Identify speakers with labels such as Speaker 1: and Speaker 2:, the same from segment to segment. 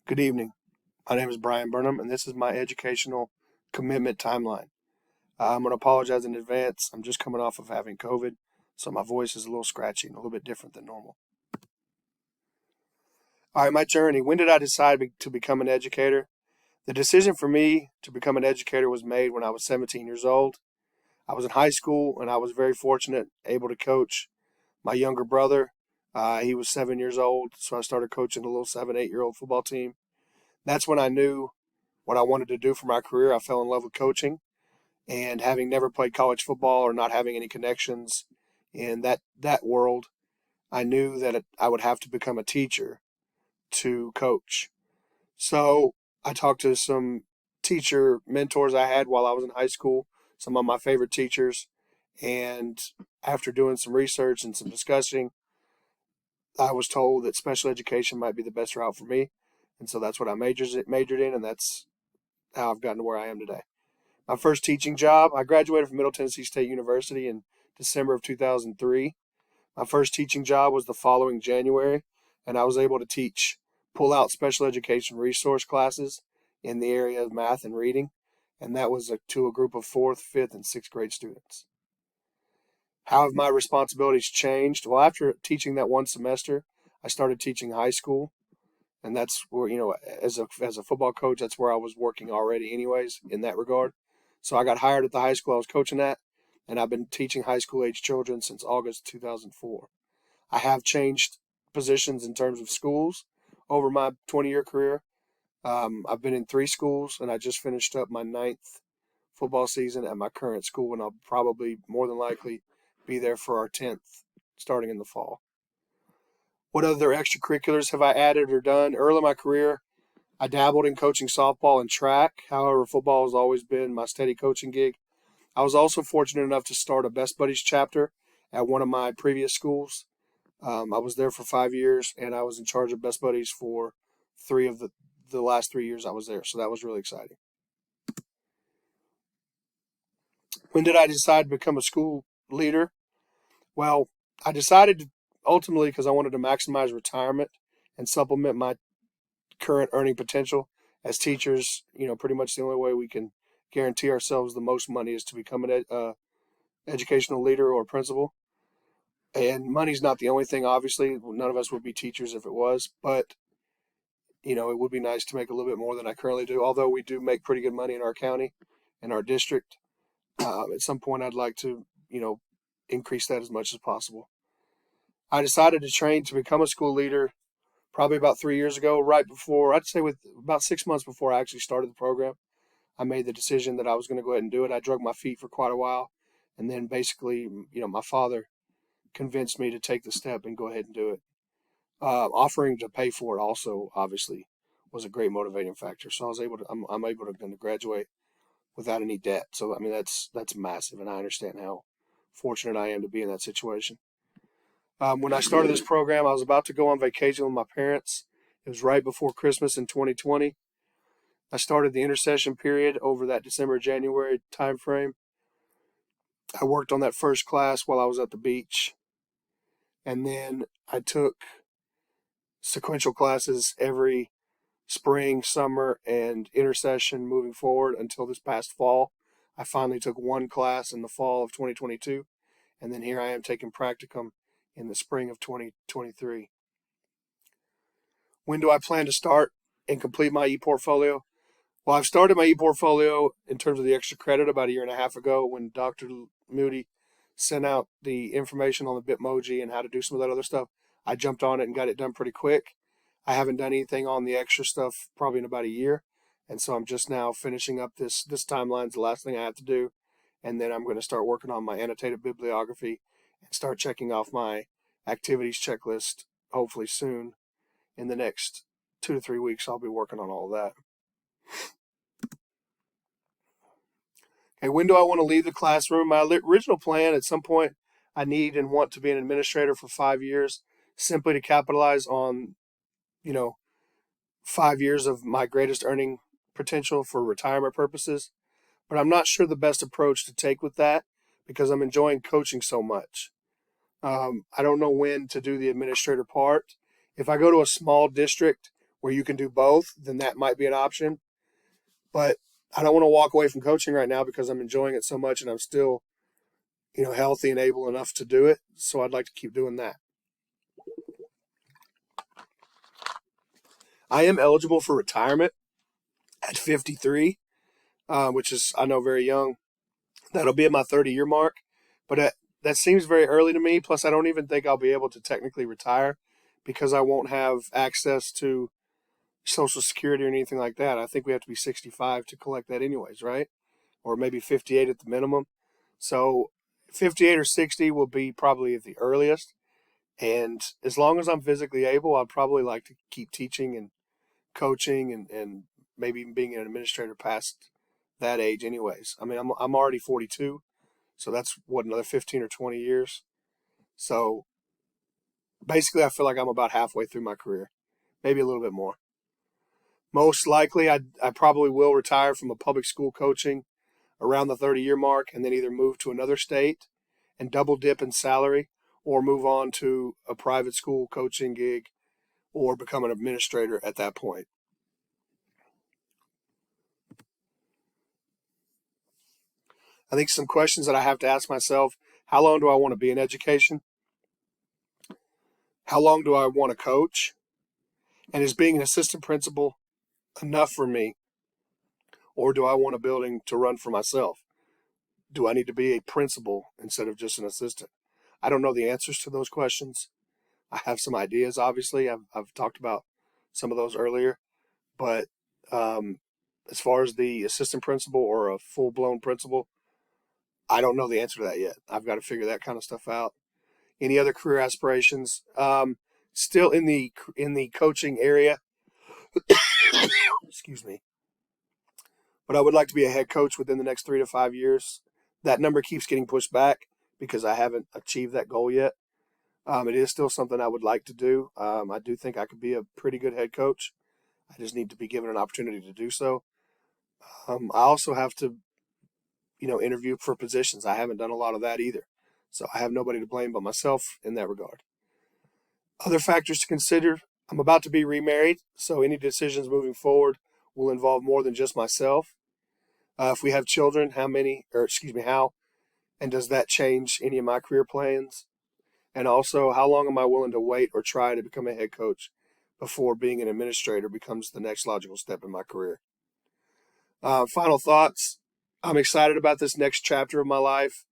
Speaker 1: Good evening. My name is Brian Burnham, and this is my educational commitment timeline. I'm going to apologize in advance. I'm just coming off of having COVID, so my voice is a little scratchy and a little bit different than normal. All right, my journey. When did I decide to become an educator? The decision for me to become an educator was made when I was 17 years old. I was in high school, and I was very fortunate, able to coach my younger brother. He was 7 years old, so I started coaching a little 7, 8-year-old football team. That's when I knew what I wanted to do for my career. I fell in love with coaching, and having never played college football or not having any connections in that world, I knew that I would have to become a teacher to coach. So I talked to some teacher mentors I had while I was in high school, some of my favorite teachers, and after doing some research and some discussing, I was told that special education might be the best route for me, and so that's what I majored in, and that's how I've gotten to where I am today. My first teaching job, I graduated from Middle Tennessee State University in December of 2003. My first teaching job was the following January, and I was able to pull out special education resource classes in the area of math and reading, and that was to a group of 4th, 5th, and 6th grade students. How have my responsibilities changed? Well, after teaching that one semester, I started teaching high school, and that's where, as a football coach, that's where I was working already anyways in that regard. So I got hired at the high school I was coaching at, and I've been teaching high school age children since August 2004. I have changed positions in terms of schools over my 20-year career. I've been in 3 schools, and I just finished up my 9th football season at my current school, and I'll probably more than likely be there for our 10th starting in the fall. What other extracurriculars have I added or done? Early in my career, I dabbled in coaching softball and track. However, football has always been my steady coaching gig. I was also fortunate enough to start a Best Buddies chapter at one of my previous schools. I was there for 5 years, and I was in charge of Best Buddies for 3 of the last 3 years I was there. So that was really exciting. When did I decide to become a school leader? Well, I decided ultimately because I wanted to maximize retirement and supplement my current earning potential. As teachers, pretty much the only way we can guarantee ourselves the most money is to become an educational leader or principal. And money's not the only thing, obviously. None of us would be teachers if it was, but it would be nice to make a little bit more than I currently do. Although we do make pretty good money in our county and our district, at some point I'd like to, increase that as much as possible. I decided to train to become a school leader probably about 3 years ago, right before, I'd say with about 6 months before I actually started the program. I made the decision that I was going to go ahead and do it. I drug my feet for quite a while, and then basically, my father convinced me to take the step and go ahead and do it. Offering to pay for it also obviously was a great motivating factor. So I was able to, I'm able to graduate without any debt. So I mean that's massive, and I understand how fortunate I am to be in that situation. When I started this program, I was about to go on vacation with my parents. It was right before Christmas in 2020. I started the intercession period over that December-January time frame. I worked on that first class while I was at the beach, and then I took sequential classes every spring, summer, and intercession moving forward until this past fall. I finally took one class in the fall of 2022, and then here I am taking practicum in the spring of 2023. When do I plan to start and complete my ePortfolio? Well, I've started my ePortfolio in terms of the extra credit about a year and a half ago when Dr. Moody sent out the information on the Bitmoji and how to do some of that other stuff. I jumped on it and got it done pretty quick. I haven't done anything on the extra stuff probably in about a year, and so I'm just now finishing up this timeline. Is the last thing I have to do, and then I'm going to start working on my annotated bibliography and start checking off my activities checklist hopefully soon. In the next 2 to 3 weeks, I'll be working on all of that. Okay, when do I want to leave the classroom? My original plan at some point, I need and want to be an administrator for 5 years, simply to capitalize on, 5 years of my greatest earning potential for retirement purposes. But I'm not sure the best approach to take with that because I'm enjoying coaching so much. I don't know when to do the administrator part. If I go to a small district where you can do both, then that might be an option. But I don't want to walk away from coaching right now because I'm enjoying it so much and I'm still, healthy and able enough to do it. So I'd like to keep doing that. I am eligible for retirement at 53, which is, I know, very young. That'll be at my 30-year mark, but that seems very early to me. Plus, I don't even think I'll be able to technically retire because I won't have access to Social Security or anything like that. I think we have to be 65 to collect that anyways, right? Or maybe 58 at the minimum. So 58 or 60 will be probably at the earliest. And as long as I'm physically able, I'd probably like to keep teaching and coaching and maybe even being an administrator past that age anyways. I mean, I'm already 42, so that's another 15 or 20 years. So basically I feel like I'm about halfway through my career, maybe a little bit more. Most likely I probably will retire from a public school coaching around the 30-year mark and then either move to another state and double dip in salary or move on to a private school coaching gig or become an administrator at that point. I think some questions that I have to ask myself: how long do I want to be in education? How long do I want to coach? And is being an assistant principal enough for me? Or do I want a building to run for myself? Do I need to be a principal instead of just an assistant? I don't know the answers to those questions. I have some ideas, obviously. I've talked about some of those earlier. But as far as the assistant principal or a full-blown principal, I don't know the answer to that yet. I've got to figure that kind of stuff out. Any other career aspirations? Still in the coaching area. Excuse me. But I would like to be a head coach within the next 3 to 5 years. That number keeps getting pushed back because I haven't achieved that goal yet. It is still something I would like to do. I do think I could be a pretty good head coach. I just need to be given an opportunity to do so. I also have to, interview for positions. I haven't done a lot of that either. So I have nobody to blame but myself in that regard. Other factors to consider: I'm about to be remarried, so any decisions moving forward will involve more than just myself. If we have children, how, and does that change any of my career plans? And also, how long am I willing to wait or try to become a head coach before being an administrator becomes the next logical step in my career? Final thoughts: I'm excited about this next chapter of my life,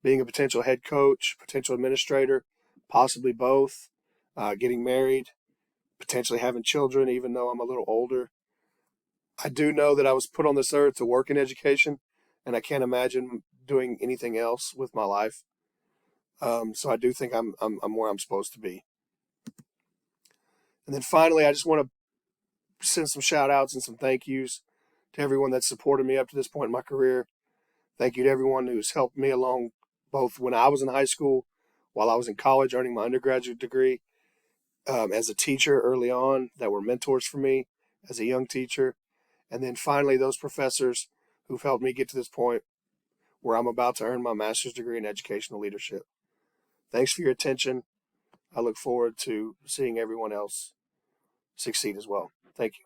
Speaker 1: being a potential head coach, potential administrator, possibly both, getting married, potentially having children, even though I'm a little older. I do know that I was put on this earth to work in education, and I can't imagine doing anything else with my life. So I do think I'm where I'm supposed to be. And then finally, I just want to send some shout outs and some thank yous to everyone that's supported me up to this point in my career. Thank you to everyone who's helped me along, both when I was in high school, while I was in college earning my undergraduate degree, as a teacher early on, that were mentors for me as a young teacher. And then finally, those professors who've helped me get to this point where I'm about to earn my master's degree in educational leadership. Thanks for your attention. I look forward to seeing everyone else succeed as well. Thank you.